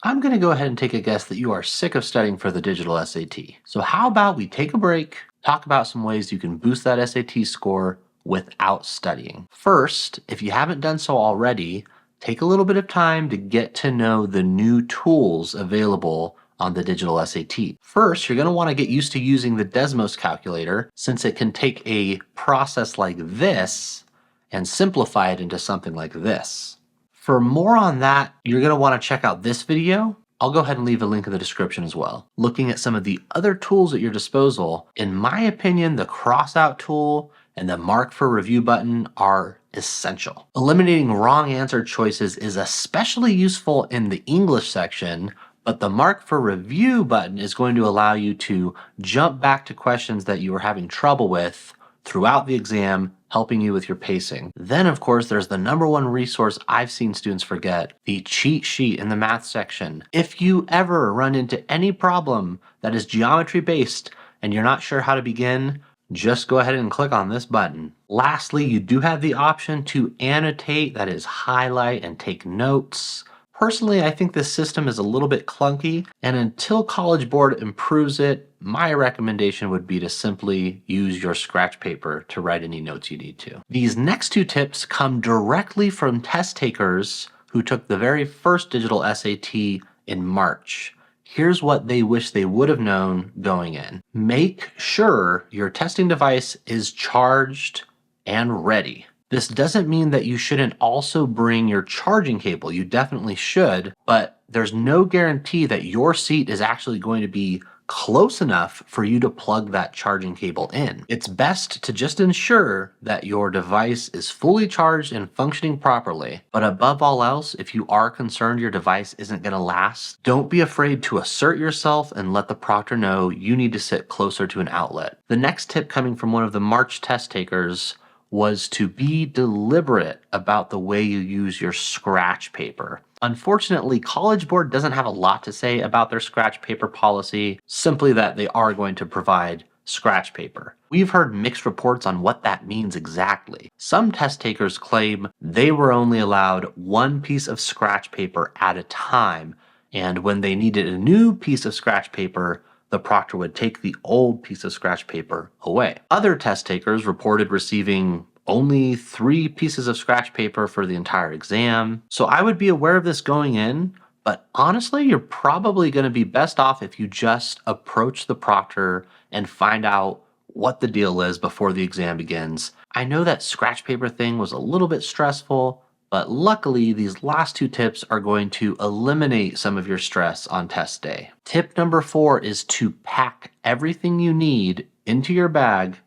I'm going to go ahead and take a guess that you are sick of studying for the digital SAT. So, how about we take a break, talk about some ways you can boost that SAT score without studying? First, if you haven't done so already, take a little bit of time to get to know the new tools available on the digital SAT. First, you're going to want to get used to using the Desmos calculator since it can take a process like this and simplify it into something like this. For more on that, you're going to want to check out this video. I'll go ahead and leave a link in the description as well. Looking at some of the other tools at your disposal, in my opinion, the crossout tool and the mark for review button are essential. Eliminating wrong answer choices is especially useful in the English section, but the mark for review button is going to allow you to jump back to questions that you were having trouble with throughout the exam, helping you with your pacing. Then, of course, there's the number one resource I've seen students forget, the cheat sheet in the math section. If you ever run into any problem that is geometry based and you're not sure how to begin, just go ahead and click on this button. Lastly, you do have the option to annotate, that is highlight and take notes. Personally, I think this system is a little bit clunky, and until College Board improves it, my recommendation would be to simply use your scratch paper to write any notes you need to. These next two tips come directly from test takers who took the very first digital SAT in March. Here's what they wish they would have known going in. Make sure your testing device is charged and ready. This doesn't mean that you shouldn't also bring your charging cable. You definitely should, but there's no guarantee that your seat is actually going to be close enough for you to plug that charging cable in. It's best to just ensure that your device is fully charged and functioning properly. But above all else, if you are concerned your device isn't going to last, don't be afraid to assert yourself and let the proctor know you need to sit closer to an outlet. The next tip coming from one of the March test takers was to be deliberate about the way you use your scratch paper. Unfortunately, College Board doesn't have a lot to say about their scratch paper policy, simply that they are going to provide scratch paper. We've heard mixed reports on what that means exactly. Some test takers claim they were only allowed one piece of scratch paper at a time, and when they needed a new piece of scratch paper, the proctor would take the old piece of scratch paper away. Other test takers reported receiving only 3 pieces of scratch paper for the entire exam. So I would be aware of this going in, but honestly, you're probably going to be best off if you just approach the proctor and find out what the deal is before the exam begins. I know that scratch paper thing was a little bit stressful, but luckily, these last two tips are going to eliminate some of your stress on test day. Tip number 4 is to pack everything you need into your bag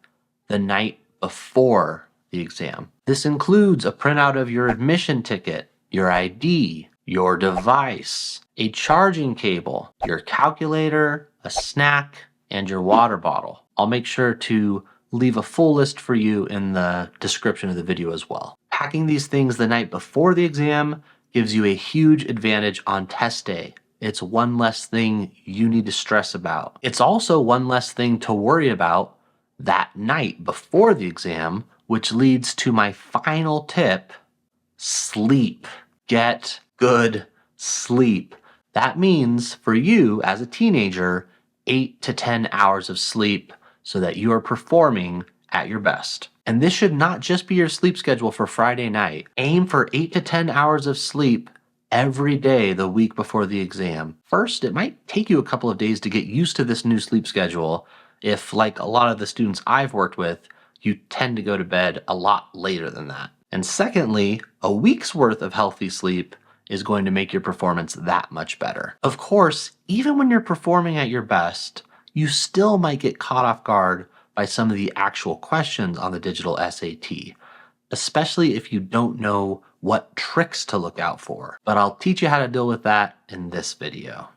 the night before the exam. This includes a printout of your admission ticket, your ID, your device, a charging cable, your calculator, a snack, and your water bottle. I'll make sure to leave a full list for you in the description of the video as well. Packing these things the night before the exam gives you a huge advantage on test day. It's one less thing you need to stress about. It's also one less thing to worry about that night before the exam, which leads to my final tip: sleep. Get good sleep. That means for you as a teenager, 8 to 10 hours of sleep so that you are performing at your best. And this should not just be your sleep schedule for Friday night. Aim for 8 to 10 hours of sleep every day the week before the exam. First, it might take you a couple of days to get used to this new sleep schedule if, like a lot of the students I've worked with, you tend to go to bed a lot later than that. And secondly, a week's worth of healthy sleep is going to make your performance that much better. Of course, even when you're performing at your best, you still might get caught off guard by some of the actual questions on the digital SAT, especially if you don't know what tricks to look out for. But I'll teach you how to deal with that in this video.